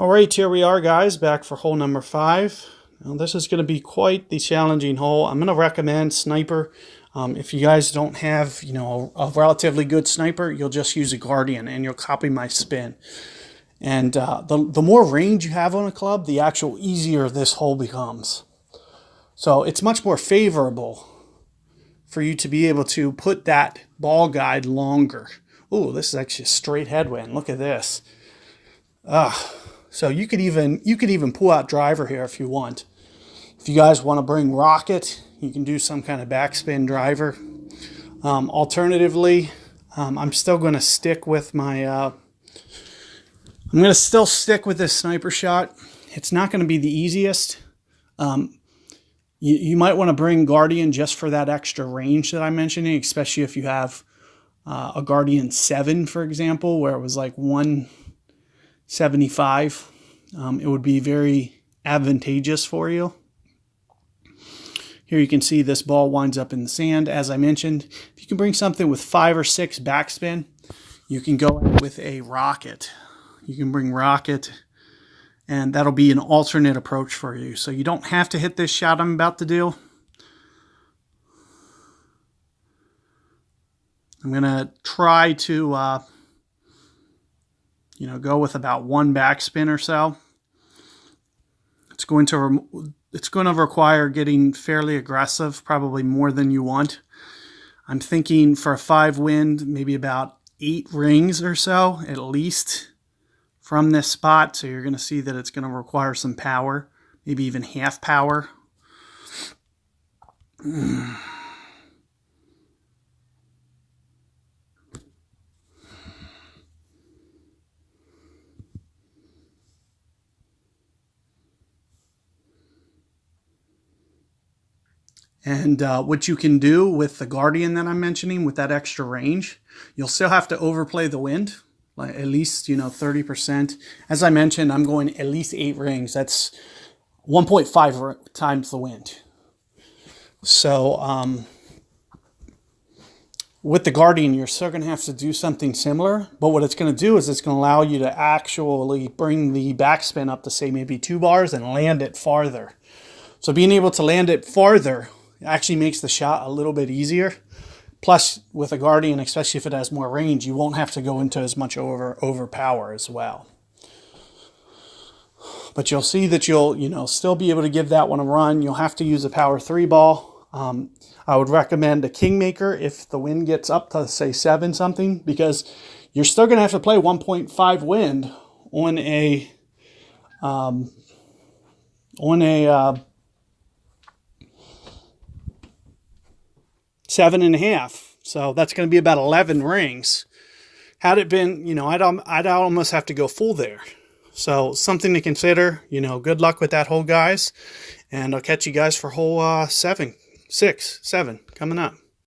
All right, here we are, guys, back for hole number 5. Now, this is going to be quite the challenging hole. I'm going to recommend sniper. If you guys don't have, a relatively good sniper, you'll just use a Guardian and you'll copy my spin. And the more range you have on a club, the actual easier this hole becomes. So it's much more favorable for you to be able to put that ball guide longer. Ooh, this is actually a straight headwind. Look at this. So you could even pull out driver here if you want. If you guys want to bring rocket, you can do some kind of backspin driver. Alternatively, I'm still going to stick with my. I'm going to still stick with this sniper shot. It's not going to be the easiest. You might want to bring Guardian just for that extra range that I'm mentioning, especially if you have a Guardian 7, for example, where it was like 175. It would be very advantageous for you. Here you can see this ball winds up in the sand. As I mentioned, if you can bring something with 5 or 6 backspin, you can go with a rocket. You can bring rocket, and that'll be an alternate approach for you. So you don't have to hit this shot I'm about to do. I'm going to try to, go with about 1 backspin or so. It's going to require getting fairly aggressive, probably more than you want. I'm thinking for a 5 wind, maybe about 8 rings or so, at least, from this spot. So you're going to see that it's going to require some power, maybe even half power. And what you can do with the Guardian that I'm mentioning, with that extra range, you'll still have to overplay the wind, like at least, 30%. As I mentioned, I'm going at least 8 rings. That's 1.5 times the wind. So with the Guardian, you're still going to have to do something similar. But what it's going to do is it's going to allow you to actually bring the backspin up to, say, maybe 2 bars and land it farther. So being able to land it farther actually makes the shot a little bit easier. Plus, with a Guardian, especially if it has more range, you won't have to go into as much overpower as well. But you'll see that you'll still be able to give that one a run. You'll have to use a power 3 ball. I would recommend a Kingmaker if the wind gets up to, say, 7 something, because you're still going to have to play 1.5 wind on a 7.5. So that's going to be about 11 rings. Had it been, I'd almost have to go full there. So something to consider. Good luck with that hole, guys. And I'll catch you guys for hole 7 coming up.